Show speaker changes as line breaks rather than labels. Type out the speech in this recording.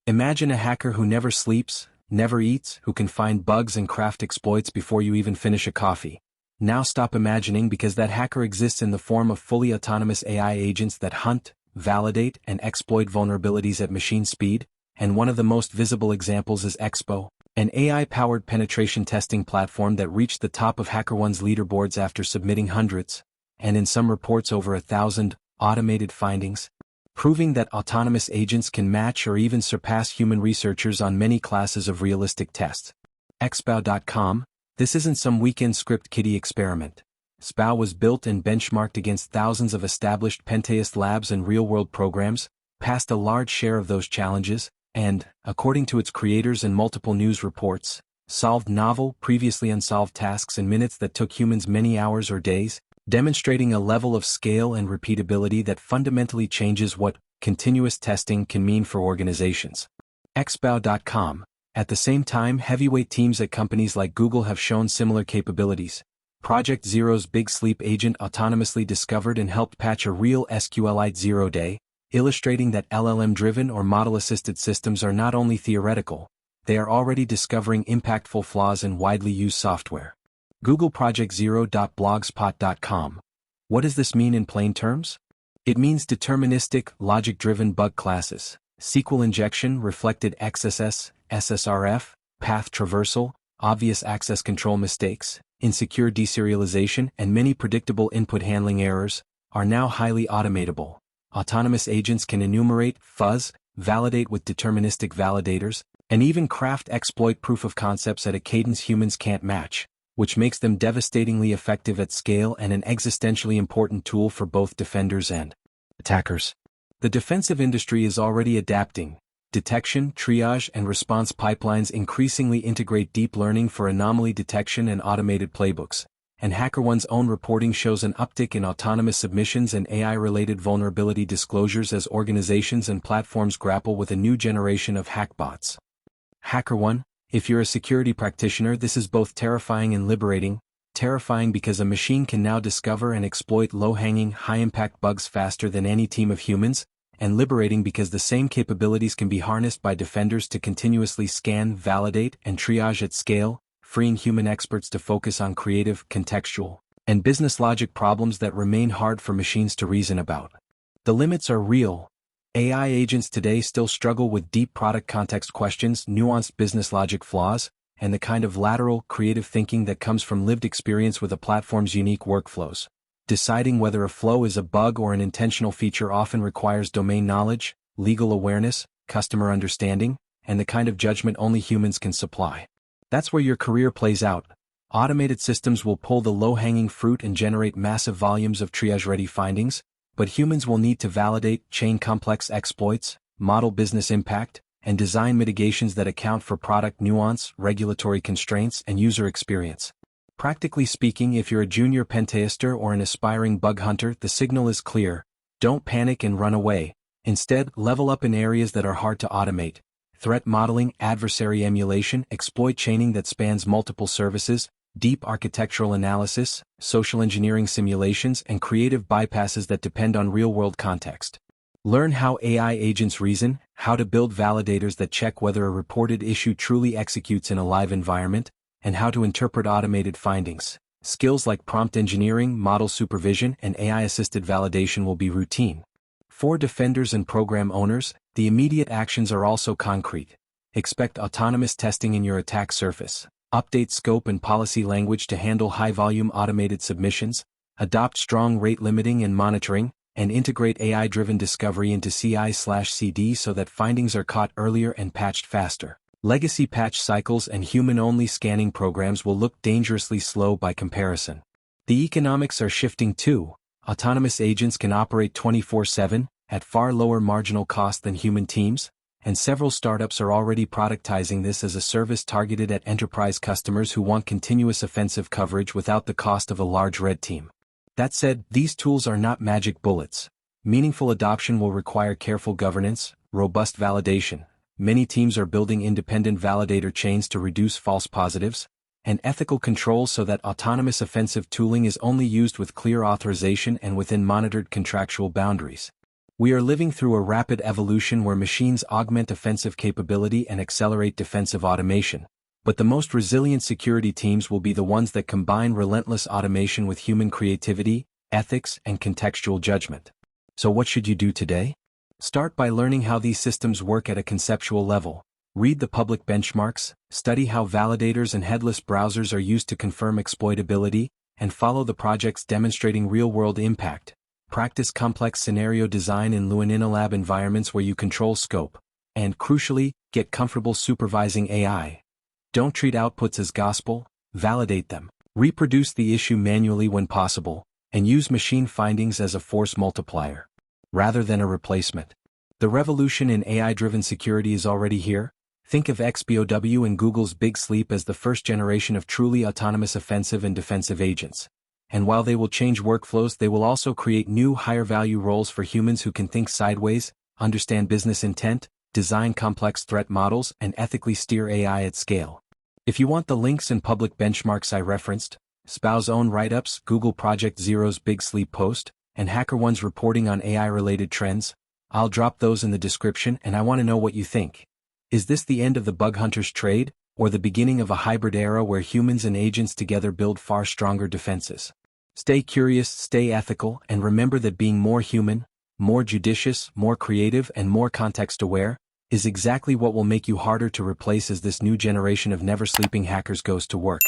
Imagine a hacker who never sleeps, never eats, who can find bugs and craft exploits before you even finish a coffee. Now stop imagining, because that hacker exists in the form of fully autonomous AI agents that hunt, validate, and exploit vulnerabilities at machine speed, and one of the most visible examples is Xbow, an AI-powered penetration testing platform that reached the top of HackerOne's leaderboards after submitting hundreds, and in some reports over 1,000, automated findings, proving that autonomous agents can match or even surpass human researchers on many classes of realistic tests. Xbow.com. This isn't some weekend script kiddie experiment. Xbow was built and benchmarked against thousands of established pentest labs and real-world programs, passed a large share of those challenges, and, according to its creators and multiple news reports, solved novel, previously unsolved tasks in minutes that took humans many hours or days, demonstrating a level of scale and repeatability that fundamentally changes what continuous testing can mean for organizations. Xbow.com. At the same time, heavyweight teams at companies like Google have shown similar capabilities. Project Zero's Big Sleep agent autonomously discovered and helped patch a real SQLite 0-day, illustrating that LLM-driven or model-assisted systems are not only theoretical, they are already discovering impactful flaws in widely used software. Google Project Zero.blogspot.com. What does this mean in plain terms? It means deterministic, logic-driven bug classes, SQL injection, reflected XSS, SSRF, path traversal, obvious access control mistakes, insecure deserialization, and many predictable input handling errors, are now highly automatable. Autonomous agents can enumerate, fuzz, validate with deterministic validators, and even craft exploit proof of concepts at a cadence humans can't match, which makes them devastatingly effective at scale and an existentially important tool for both defenders and attackers. The defensive industry is already adapting. Detection, triage, and response pipelines increasingly integrate deep learning for anomaly detection and automated playbooks, and HackerOne's own reporting shows an uptick in autonomous submissions and AI-related vulnerability disclosures as organizations and platforms grapple with a new generation of hackbots. HackerOne. If you're a security practitioner, this is both terrifying and liberating. Terrifying because a machine can now discover and exploit low-hanging, high-impact bugs faster than any team of humans, and liberating because the same capabilities can be harnessed by defenders to continuously scan, validate, and triage at scale, freeing human experts to focus on creative, contextual, and business logic problems that remain hard for machines to reason about. The limits are real. AI agents today still struggle with deep product context questions, nuanced business logic flaws, and the kind of lateral, creative thinking that comes from lived experience with a platform's unique workflows. Deciding whether a flow is a bug or an intentional feature often requires domain knowledge, legal awareness, customer understanding, and the kind of judgment only humans can supply. That's where your career plays out. Automated systems will pull the low-hanging fruit and generate massive volumes of triage-ready findings, but humans will need to validate, chain complex exploits, model business impact, and design mitigations that account for product nuance, regulatory constraints, and user experience. Practically speaking, if you're a junior pentester or an aspiring bug hunter, the signal is clear. Don't panic and run away. Instead, level up in areas that are hard to automate. Threat modeling, adversary emulation, exploit chaining that spans multiple services, deep architectural analysis, social engineering simulations, and creative bypasses that depend on real-world context. Learn how AI agents reason, how to build validators that check whether a reported issue truly executes in a live environment, and how to interpret automated findings. Skills like prompt engineering, model supervision, and AI-assisted validation will be routine. For defenders and program owners, the immediate actions are also concrete. Expect autonomous testing in your attack surface. Update scope and policy language to handle high-volume automated submissions. Adopt strong rate limiting and monitoring, and integrate AI-driven discovery into CI/CD so that findings are caught earlier and patched faster. Legacy patch cycles and human-only scanning programs will look dangerously slow by comparison. The economics are shifting too. Autonomous agents can operate 24/7, at far lower marginal cost than human teams, and several startups are already productizing this as a service targeted at enterprise customers who want continuous offensive coverage without the cost of a large red team. That said, these tools are not magic bullets. Meaningful adoption will require careful governance, robust validation. Many teams are building independent validator chains to reduce false positives, and ethical controls so that autonomous offensive tooling is only used with clear authorization and within monitored contractual boundaries. We are living through a rapid evolution where machines augment offensive capability and accelerate defensive automation. But the most resilient security teams will be the ones that combine relentless automation with human creativity, ethics, and contextual judgment. So what should you do today? Start by learning how these systems work at a conceptual level. Read the public benchmarks, study how validators and headless browsers are used to confirm exploitability, and follow the projects demonstrating real-world impact. Practice complex scenario design in Lab environments where you control scope. And crucially, get comfortable supervising AI. Don't treat outputs as gospel, validate them. Reproduce the issue manually when possible, and use machine findings as a force multiplier, rather than a replacement. The revolution in AI-driven security is already here. Think of Xbow and Google's Big Sleep as the first generation of truly autonomous offensive and defensive agents. And while they will change workflows, they will also create new higher-value roles for humans who can think sideways, understand business intent, design complex threat models, and ethically steer AI at scale. If you want the links and public benchmarks I referenced, Xbow's own write-ups, Google Project Zero's Big Sleep post, and HackerOne's reporting on AI-related trends, I'll drop those in the description, and I want to know what you think. Is this the end of the bug hunter's trade, or the beginning of a hybrid era where humans and agents together build far stronger defenses? Stay curious, stay ethical, and remember that being more human, more judicious, more creative, and more context-aware is exactly what will make you harder to replace as this new generation of never-sleeping hackers goes to work.